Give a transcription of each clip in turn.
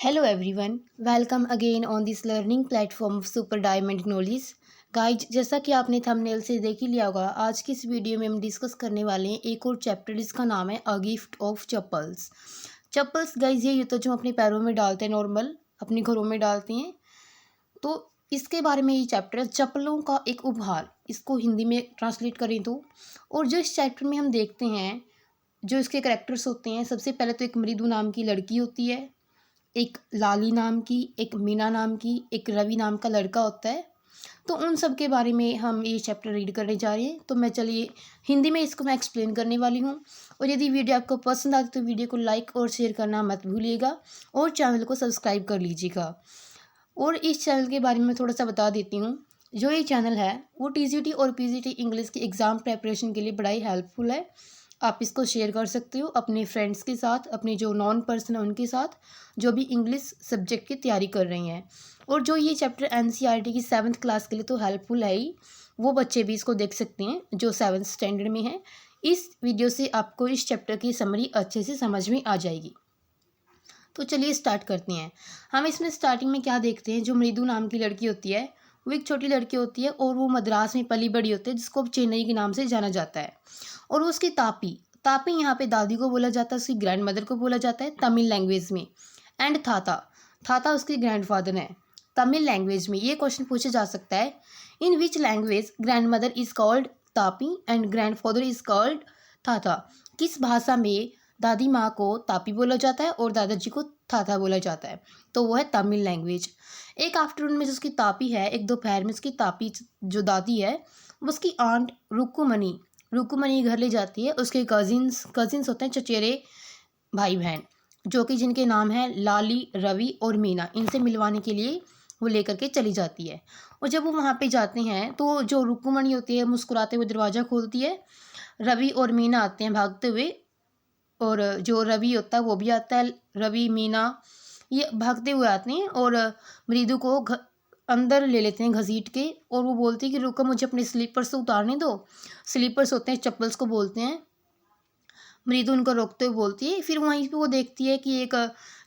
Hello everyone, welcome again on this learning platform of Super Diamond Knowledge. Guys जैसा कि आपने thumbnail से देख ही लिया होगा, आज की इस वीडियो में हम डिस्कस करने वाले हैं एक और चैप्टर जिसका नाम है a gift of chappals. Chappals guys ये होता है जो अपने पैरों में डालते हैं, नॉर्मल अपने घरों में डालते हैं। तो इसके बारे में ये चैप्टर है चप्पलों का एक उपहार, इसको हिंदी में ट्रांसलेट करें तो। और जो इस चैप्टर में हम देखते हैं जो इसके करेक्टर्स होते हैं, सबसे पहले तो एक मृदु नाम की लड़की होती है, एक लाली नाम की, एक मीना नाम की, एक रवि नाम का लड़का होता है। तो उन सब के बारे में हम ये चैप्टर रीड करने जा रहे हैं। तो मैं चलिए हिंदी में इसको मैं एक्सप्लेन करने वाली हूँ। और यदि वीडियो आपको पसंद आती तो वीडियो को लाइक और शेयर करना मत भूलिएगा और चैनल को सब्सक्राइब कर लीजिएगा। और इस चैनल के बारे में थोड़ा सा बता देती हूँ। जो ये चैनल है वो टीजीटी और पीजीटी इंग्लिश की एग्ज़ाम प्रेपरेशन के लिए बड़ा ही हेल्पफुल है। आप इसको शेयर कर सकते हो अपने फ्रेंड्स के साथ, अपने जो नॉन पर्सन है उनके साथ, जो भी इंग्लिश सब्जेक्ट की तैयारी कर रही हैं। और जो ये चैप्टर एनसीईआरटी की 7th क्लास के लिए तो हेल्पफुल है ही, वो बच्चे भी इसको देख सकते हैं जो 7th स्टैंडर्ड में हैं। इस वीडियो से आपको इस चैप्टर की समरी अच्छे से समझ में आ जाएगी। तो चलिए स्टार्ट करते हैं। हम इसमें स्टार्टिंग में क्या देखते हैं, जो मृदु नाम की लड़की होती है वो एक छोटी लड़की होती है और वो मद्रास में पली बड़ी होती है, जिसको अब चेन्नई के नाम से जाना जाता है। और वो उसकी तापी तापी यहाँ पे दादी को बोला जाता है, उसकी ग्रैंड मदर को बोला जाता है तमिल लैंग्वेज में। एंड थाता थाता उसके ग्रैंडफादर हैं। तमिल लैंग्वेज में ये क्वेश्चन पूछा जा सकता है, in which language grandmother is called तापी and grandfather is called thatha. किस भाषा में दादी माँ को तापी बोला जाता है और दादाजी को थाथा बोला जाता है? तो वो है तमिल लैंग्वेज। एक आफ्टरनून में जो उसकी तापी है, एक दोपहर में उसकी तापी जो दादी है वो उसकी आंट रुकुमनी घर ले जाती है। उसके कजिन्स होते हैं चचेरे भाई बहन, जो कि जिनके नाम हैं लाली, रवि और मीना, इनसे मिलवाने के लिए वो लेकर के चली जाती है। और जब वो वहाँ पे जाते हैं तो जो रुकुमणी होती है मुस्कुराते हुए दरवाज़ा खोलती है। रवि और मीना आते हैं भागते हुए, और जो रवि होता है वो भी आता है। रवि, मीना ये भागते हुए आते हैं और मृदु को अंदर ले लेते हैं घसीट के। और वो बोलती है कि रुको, मुझे अपने स्लीपर्स तो उतारने दो। स्लीपर्स होते हैं, चप्पल्स को बोलते हैं। मृदु उनको रोकते हुए बोलती है। फिर वहीं पे वो देखती है कि एक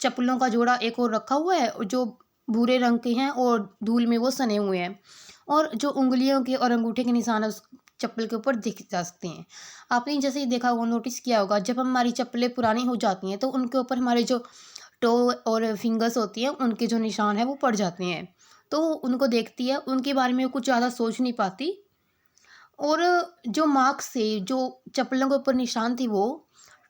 चप्पलों का जोड़ा एक और रखा हुआ है जो भूरे रंग के हैं और धूल में वो सने हुए हैं, और जो उंगलियों के और अंगूठे के निशान उस चप्पल के ऊपर दिख जा सकते हैं। आपने जैसे ही देखा होगा, नोटिस किया होगा, जब हमारी चप्पलें पुरानी हो जाती हैं तो उनके ऊपर हमारे जो टो और फिंगर्स होती हैं उनके जो निशान हैं वो पड़ जाते हैं। तो उनको देखती है, उनके बारे में कुछ ज़्यादा सोच नहीं पाती। और जो मार्क्स से जो चप्पलों के ऊपर निशान थे वो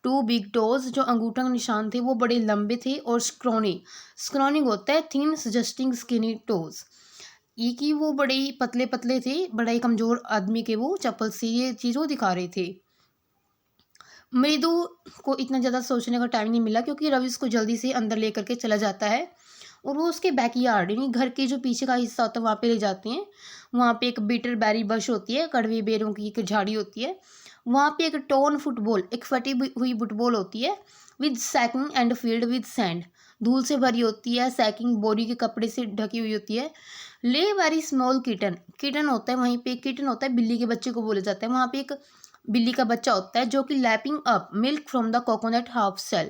2 बिग टोज, जो अंगूठों के निशान थे वो बड़े लंबे थे। और स्क्रॉनिंग होता है थिन सजेस्टिंग स्किनी टोज, ये कि वो बड़े ही पतले पतले थे, बड़ा ही कमज़ोर आदमी के वो चप्पल से ये चीज़ वो दिखा रहे थे। मृदु को इतना ज़्यादा सोचने का टाइम नहीं मिला, क्योंकि रवि उसको जल्दी से अंदर लेकर के चला जाता है और वो उसके बैकयार्ड यानी घर के जो पीछे का हिस्सा होता है वहाँ पे ले जाते हैं। वहाँ पे एक बीटर बेरी बश होती है, कड़वे बेरों की एक झाड़ी होती है। वहाँ पे एक टोन फुटबॉल, एक फटी हुई फुटबॉल होती है with sacking and field with sand, धूल से भरी होती है, सैकिंग बोरी के कपड़े से ढकी हुई होती है। ले वेरी स्मॉल किटन, किटन होता है वहीं पे, किटन होता है बिल्ली के बच्चे को बोला जाता है। वहाँ पे एक बिल्ली का बच्चा होता है जो कि lapping up milk from the coconut half shell,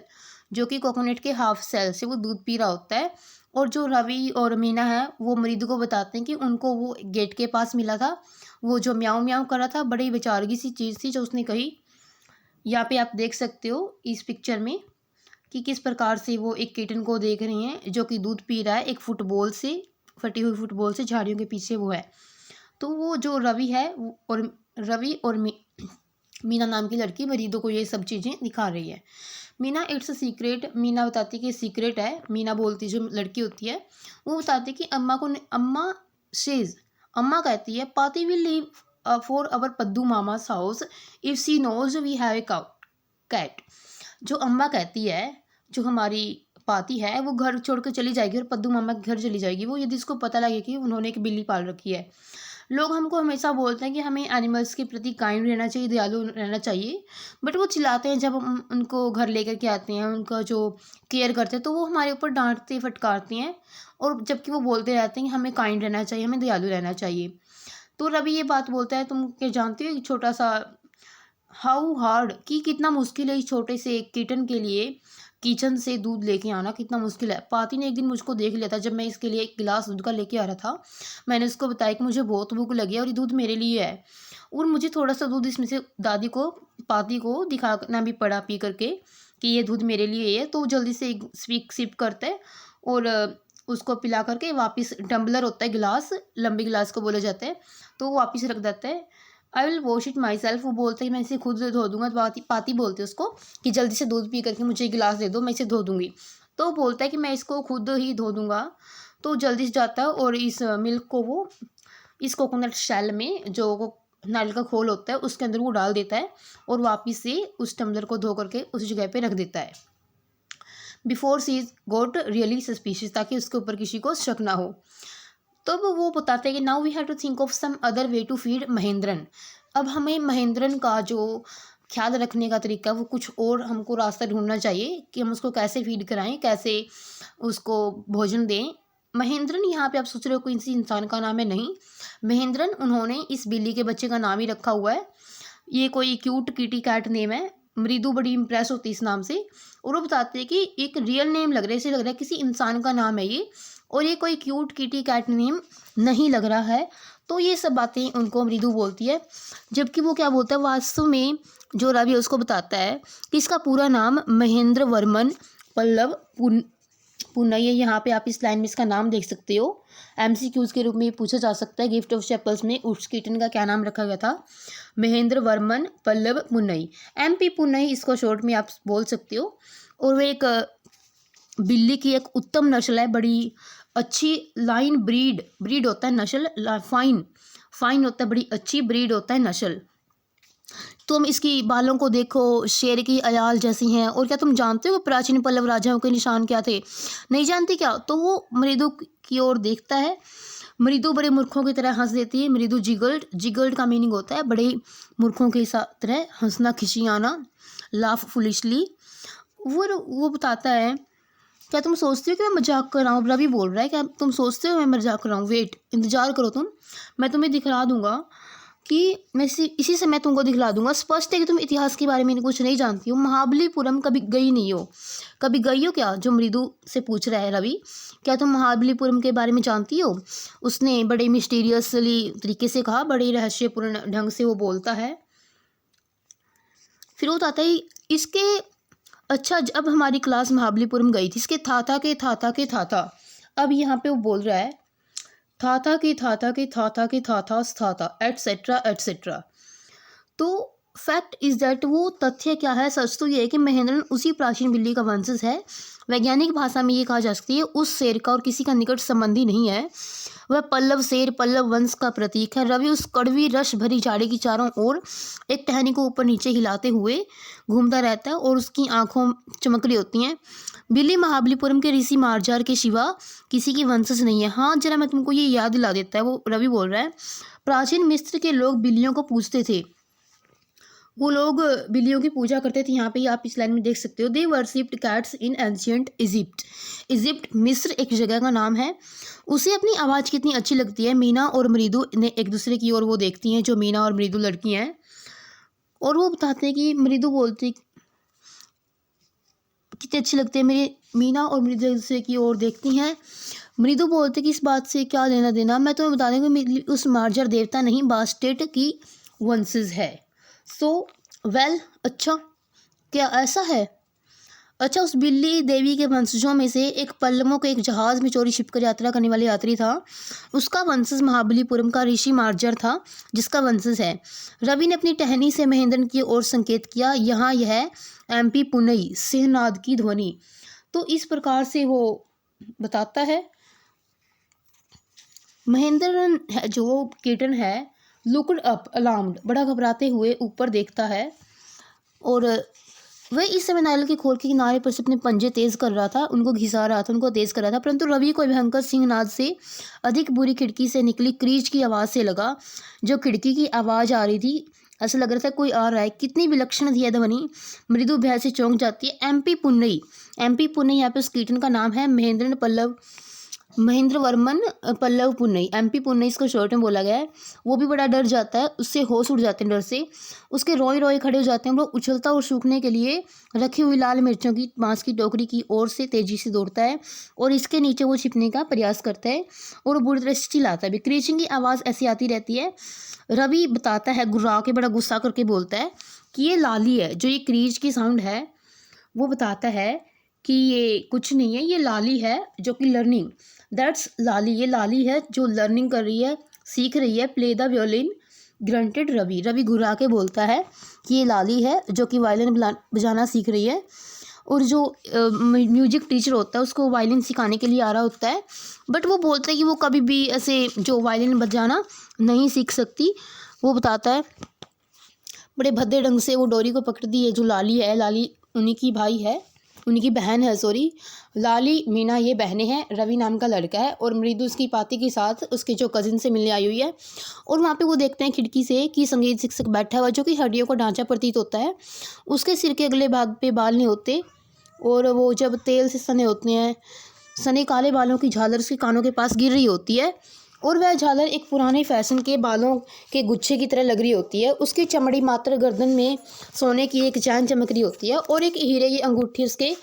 जो कि कोकोनट के हाफ सेल से वो दूध पी रहा होता है। और जो रवि और मीना है वो मृदु को बताते हैं कि उनको वो गेट के पास मिला था, वो जो म्याऊं म्याऊं कर रहा था, बड़ी बेचारगी सी चीज़ थी जो उसने कही। यहाँ पे आप देख सकते हो इस पिक्चर में कि किस प्रकार से वो एक किटन को देख रही हैं जो कि दूध पी रहा है एक फुटबॉल से, फटी हुई फुटबॉल से, झाड़ियों के पीछे वो है। तो वो जो रवि है और रवि और मीना नाम की लड़की मरीदों को ये सब चीज़ें दिखा रही है। Meena it's a secret, Meena बताती कि सीक्रेट है। मीना बोलती, जो लड़की होती है वो बताती कि अम्मा शेज, अम्मा कहती है paati will leave for our Paddu मामास house if she knows we have a cat. जो अम्मा कहती है, जो हमारी पाती है वो घर छोड़ कर चली जाएगी और पद्दू मामा के घर चली जाएगी वो, यदि इसको पता लगे कि उन्होंने एक बिल्ली पाल रखी है। लोग हमको हमेशा बोलते हैं कि हमें एनिमल्स के प्रति काइंड रहना चाहिए, दयालु रहना चाहिए, बट वो चिल्लाते हैं जब हम उनको घर लेकर के आते हैं, उनका जो केयर करते हैं तो वो हमारे ऊपर डांटते फटकारते हैं, और जबकि वो बोलते रहते हैं कि हमें काइंड रहना चाहिए, हमें दयालु रहना चाहिए। तो रवि ये बात बोलता है, तुम क्या जानते हो एक छोटा सा हाउ हार्ड, कि कितना मुश्किल है इस छोटे से किटन के लिए किचन से दूध लेके आना कितना मुश्किल है। पाती ने एक दिन मुझको देख लिया था जब मैं इसके लिए एक गिलास दूध का लेके आ रहा था। मैंने उसको बताया कि मुझे बहुत भूख लगी है और ये दूध मेरे लिए है, और मुझे थोड़ा सा दूध इसमें से दादी को, पाती को दिखाना भी पड़ा पी करके कि ये दूध मेरे लिए है। तो वो जल्दी से एक सिप करता है और उसको पिला करके वापस, टम्बलर होता है गिलास, लंबी गिलास को बोला जाता है, तो वो वापस रख देता है। I will wash it my self, वो बोलते हैं मैं इसे खुद धो दूंगा। तो पाती बोलते हैं उसको कि जल्दी से दूध पी करके मुझे गिलास दे दो, मैं इसे धो दूंगी। तो वो बोलता है कि मैं इसको खुद ही धो दूंगा। तो जल्दी से जाता है और इस मिल्क को वो इस कोकोनट शेल में, जो नारियल का खोल होता है, उसके अंदर वो डाल देता है और वापस से उस टम्बलर को धो करके उस जगह पे रख देता है before she is got really suspicious, ताकि उसके ऊपर किसी को शक ना हो। तो वो बताते हैं कि now we have to think of some other way to feed Mahendran. अब हमें महेंद्रन का जो ख्याल रखने का तरीका, वो कुछ और हमको रास्ता ढूंढना चाहिए कि हम उसको कैसे फीड कराएं, कैसे उसको भोजन दें। महेंद्रन, यहाँ पे आप सोच रहे हो कोई किसी इंसान का नाम है, नहीं। महेंद्रन उन्होंने इस बिल्ली के बच्चे का नाम ही रखा हुआ है। ये कोई क्यूट किटी कैट नेम है। मृदु बड़ी इंप्रेस होती है इस नाम से, और वो बताते हैं कि एक रियल नेम लग रहा है, इसे लग रहा है किसी इंसान का नाम है ये, और ये कोई क्यूट किटी कैट नेम नहीं लग रहा है। तो ये सब बातें उनको मृदु बोलती है, जबकि वो क्या बोलता है वास्तव में, जो रवि उसको बताता है कि इसका पूरा नाम महेंद्र वर्मन पल्लव पुनई है। यहाँ पे आप इस लाइन में इसका नाम देख सकते हो। MCQs के रूप में ये पूछा जा सकता है। गिफ्ट ऑफ शेपर्स में उस किटन का क्या नाम रखा गया था? महेंद्र वर्मन पल्लव पुनई, MP पुनई इसको शॉर्ट में आप बोल सकते हो। और वो एक बिल्ली की एक उत्तम नस्ल है, बड़ी अच्छी लाइन ब्रीड होता है नस्ल, फाइन होता है, बड़ी अच्छी ब्रीड होता है नस्ल। तुम इसकी बालों को देखो, शेर की अयाल जैसी हैं। और क्या तुम जानते हो कि प्राचीन पल्लव राजाओं के निशान क्या थे? नहीं जानती क्या? तो वो मृदु की ओर देखता है। मृदु बड़े मूर्खों की तरह हंस देती है। मृदु जिगल्ड का मीनिंग होता है बड़े मूर्खों की तरह हंसना, खिसियाना, लाफ फुलिशली। वो बताता है, क्या तुम सोचते हो कि मैं मजाक कर रहा हूँ? रवि बोल रहा है, क्या तुम सोचते हो मैं मजाक कर रहा हूँ? वेट, इंतजार करो तुम, मैं तुम्हें दिखला दूंगा कि मैं इसी समय तुमको दिखला दूंगा। स्पष्ट है कि तुम इतिहास के बारे में कुछ नहीं जानती हो। महाबलीपुरम कभी गई नहीं हो। कभी गई हो क्या? जो मृदु से पूछ रहा है रवि, क्या तुम महाबलीपुरम के बारे में जानती हो? उसने बड़े मिस्टीरियसली तरीके से कहा, बड़े रहस्यपूर्ण ढंग से वो बोलता है। फिर वो बताता है इसके, अच्छा अब हमारी क्लास महाबलीपुरम गई थी, इसके था। अब यहाँ पे वो बोल रहा है था एटसेट्रा। तो फैक्ट इज दैट, वो तथ्य क्या है, सच तो ये है कि महेंद्रन उसी प्राचीन बिल्ली का वंशज है। वैज्ञानिक भाषा में ये कहा जा सकती है उस शेर का और किसी का निकट संबंधी नहीं है। वह पल्लव शेर, पल्लव वंश का प्रतीक है। रवि उस कड़वी रस भरी झाड़ी की चारों ओर एक टहनी को ऊपर नीचे हिलाते हुए घूमता रहता है और उसकी आंखों चमक रही होती हैं। बिल्ली महाबलीपुरम के ऋषि मार्जार के सिवा किसी की वंशज नहीं है। हाँ, जरा मैं तुमको ये याद दिला देता है, वो रवि बोल रहा है। प्राचीन मिस्र के लोग बिल्लियों को पूजते थे, वो लोग बिल्लियों की पूजा करते थे। यहाँ पे आप इस लाइन में देख सकते हो, they worshipped cats in ancient Egypt. मिस्र एक जगह का नाम है। उसे अपनी आवाज़ कितनी अच्छी लगती है। मीना और मृदु ने एक दूसरे की ओर वो देखती हैं, जो मीना और मृदु लड़की हैं, और वो बताते हैं कि मृदु बोलती कितनी अच्छी लगती है मेरी मीना और मृदु एक दूसरे की ओर देखती हैं। मृदु बोलते कि इस बात से क्या लेना देना, मैं तुम्हें बता दें कि उस मार्जर देवता नहीं, बास्टेट की वंशज है। वेल, अच्छा क्या ऐसा है? अच्छा, उस बिल्ली देवी के वंशजों में से एक पल्लवों के एक जहाज में चोरी छिपकर यात्रा करने वाले यात्री था। उसका वंशज महाबलीपुरम का ऋषि मार्जर था, जिसका वंशज है। रवि ने अपनी टहनी से महेंद्रन की ओर संकेत किया। यहाँ यह MP पुनई, सिंहनाद की ध्वनि। तो इस प्रकार से वो बताता है। महेंद्रन जो किटन है, लुकड अप अलार्म्ड, बड़ा घबराते हुए ऊपर देखता है, और वह इस समय नारियल के खोल के किनारे पर से अपने पंजे तेज कर रहा था, उनको घिसा रहा था, उनको तेज कर रहा था। परंतु रवि को भयंकर सिंहनाद से अधिक बुरी खिड़की से निकली क्रीच की आवाज़ से लगा। जो खिड़की की आवाज़ आ रही थी, ऐसा लग रहा था कोई आ रहा है। कितनी विलक्षण थी यह ध्वनि। मृदु भय से चौंक जाती है। MP पुनई यहाँ पे उस कीटन का नाम है। महेंद्रन पल्लव महेंद्र वर्मन पल्लव पुन्नई, एमपी पुन्नई इसको शॉर्ट में बोला गया है। वो भी बड़ा डर जाता है, उससे होश उड़ जाते हैं डर से। उसके रोए रोए खड़े हो जाते हैं। वो उछलता और सूखने के लिए रखी हुई लाल मिर्चों की बांस की टोकरी की ओर से तेजी से दौड़ता है और इसके नीचे वो छिपने का प्रयास करता है और वो बुरी तरह से चिल्लाता है भी। क्रीचिंग की आवाज़ ऐसी आती रहती है। रवि बताता है, गुर्रा के बड़ा गुस्सा करके बोलता है कि ये लाली है। जो ये क्रीच की साउंड है वो बताता है कि ये कुछ नहीं है, ये लाली है जो कि लर्निंग, दैट्स लाली, ये लाली है जो लर्निंग कर रही है, सीख रही है। Play the violin grunted Ravi. Ravi घुरा के बोलता है कि ये लाली है जो कि वायलिन बजाना सीख रही है। और जो म्यूजिक टीचर होता है उसको वायलिन सिखाने के लिए आ रहा होता है, बट वो बोलता है कि वो कभी भी ऐसे जो वायलिन बजाना नहीं सीख सकती। वो बताता है बड़े भद्दे ढंग से वो डोरी को पकड़ती है। जो लाली है, लाली उन्हीं की भाई है, उन्हीं की बहन है, सॉरी। लाली मीना ये बहनें हैं, रवि नाम का लड़का है और मृदु उसकी पाती के साथ उसके जो कजिन से मिलने आई हुई है। और वहाँ पे वो देखते हैं खिड़की से कि संगीत शिक्षक बैठा हुआ जो कि हड्डियों का ढांचा प्रतीत होता है। उसके सिर के अगले भाग पे बाल नहीं होते और वो जब तेल से सने होते हैं, सने काले बालों की झालर उसके कानों के पास गिर रही होती है और वह झालर एक पुराने फैशन के बालों के गुच्छे की तरह लग रही होती है। उसकी चमड़ी मात्र गर्दन में सोने की एक चैन चमक रही होती है और एक हीरे की अंगूठी उसके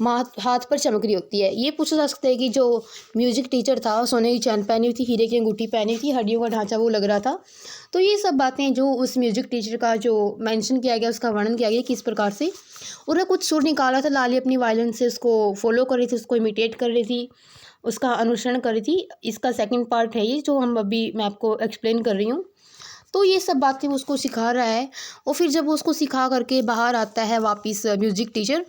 हाथ पर चमक रही होती है। ये पूछा जा सकता है कि जो म्यूजिक टीचर था सोने की चैन पहनी हुई थी, हीरे की अंगूठी पहनी थी, हड्डियों का ढांचा वो लग रहा था। तो ये सब बातें जो उस म्यूजिक टीचर का जो मेंशन किया गया, उसका वर्णन किया गया किस प्रकार से। और वह कुछ सुर निकाला था, लाली अपनी वायलिन से उसको फॉलो कर रही थी, उसको इमिटेट कर रही थी, उसका अनुसरण कर रही थी। इसका सेकंड पार्ट है ये जो मैं आपको एक्सप्लेन कर रही हूँ। तो ये सब बातें वो उसको सिखा रहा है। और फिर जब वो उसको सिखा करके बाहर आता है वापस म्यूजिक टीचर,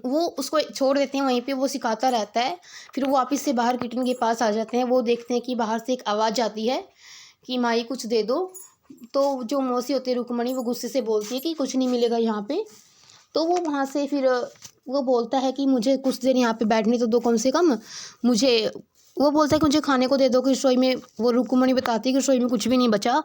वो उसको छोड़ देते हैं वहीं पे, वो सिखाता रहता है। फिर वो वापस से बाहर किचन के पास आ जाते हैं। वो देखते हैं कि बाहर से एक आवाज़ आती है कि माई कुछ दे दो। तो जो मौसी होती है रुक्मणी, वो गुस्से से बोलती है कि कुछ नहीं मिलेगा यहाँ पे। तो वो वहाँ से फिर वो बोलता है कि मुझे कुछ देर यहाँ पे बैठने तो दो कम से कम, मुझे वो बोलता है कि मुझे खाने को दे दो। कि रसोई में, वो रुक्मणी बताती है कि रसोई में कुछ भी नहीं बचा।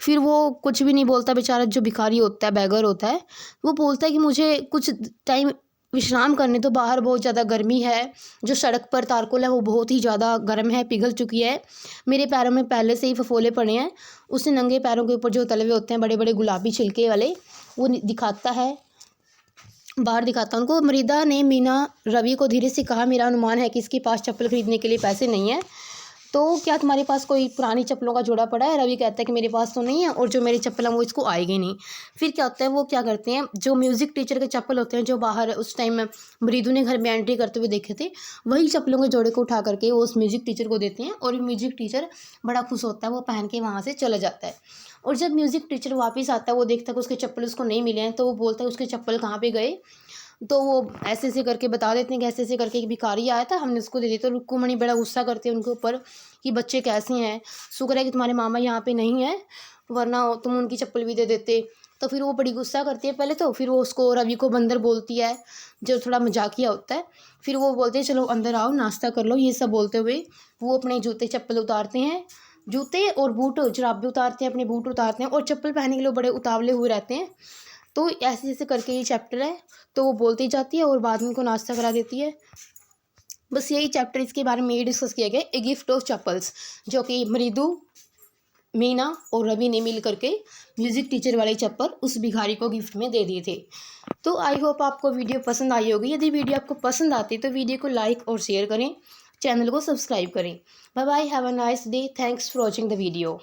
फिर वो कुछ भी नहीं बोलता बेचारा, जो भिखारी होता है, बैगर होता है, वो बोलता है कि मुझे कुछ टाइम विश्राम करने तो, बाहर बहुत ज़्यादा गर्मी है, जो सड़क पर तारकोल है वो बहुत ही ज़्यादा गर्म है, पिघल चुकी है, मेरे पैरों में पहले से ही फफोले पड़े हैं। उसने नंगे पैरों के ऊपर जो तलवे होते हैं बड़े बड़े गुलाबी छिलके वाले, वो दिखाता है, बाहर दिखाता उनको। मृदा ने मीना रवि को धीरे से कहा, मेरा अनुमान है कि इसके पास चप्पल खरीदने के लिए पैसे नहीं है, तो क्या तुम्हारे पास कोई पुरानी चप्पलों का जोड़ा पड़ा है। रवि कहता है कि मेरे पास तो नहीं है और जो मेरी चप्पल है वो इसको आएगी नहीं। फिर क्या होता है, वो क्या करते हैं, जो म्यूज़िक टीचर के चप्पल होते हैं जो बाहर उस टाइम मृदु ने घर में एंट्री करते हुए देखे थे, वही चप्पलों के जोड़े को उठा करके वो उस म्यूज़िक टीचर को देते हैं और म्यूज़िक टीचर बड़ा खुश होता है, वो पहन के वहाँ से चला जाता है। और जब म्यूज़िक टीचर वापस आता है, वो देखता है कि उसके चप्पल उसको नहीं मिले हैं, तो वो बोलता है उसके चप्पल कहाँ पे गए। तो वो ऐसे ऐसे करके बता देते हैं कि ऐसे ऐसे करके एक भिखारी आया था, हमने उसको दे दी। तो रुक्मणी बड़ा गुस्सा करते हैं उनके ऊपर कि बच्चे कैसे हैं, शुक्र है कि तुम्हारे मामा यहाँ पे नहीं है, वरना तुम उनकी चप्पल भी दे देते। तो फिर वो बड़ी गुस्सा करती है पहले तो, फिर वो उसको रवि को बंदर बोलती है जो थोड़ा मजाकिया होता है। फिर वो बोलते हैं चलो अंदर आओ, नाश्ता कर लो। ये सब बोलते हुए वो अपने जूते चप्पल उतारते हैं, जूते और बूट जुराबे उतारते हैं, अपने बूट उतारते हैं और चप्पल पहनने के लिए बड़े उतावले हुए रहते हैं। तो ऐसे ऐसे करके ये चैप्टर है। तो वो बोलती जाती है और बाद में उनको नाश्ता करा देती है। बस यही चैप्टर, इसके बारे में ये डिस्कस किया गया, ए गिफ्ट ऑफ चप्पल्स, जो कि मृदु, मीना और रवि ने मिल करके म्यूज़िक टीचर वाले चप्पल उस भिखारी को गिफ्ट में दे दिए थे। तो आई होप आपको वीडियो पसंद आई होगी। यदि वीडियो आपको पसंद आती है तो वीडियो को लाइक और शेयर करें, चैनल को सब्सक्राइब करें। Bye bye, have a nice day, thanks for watching the video.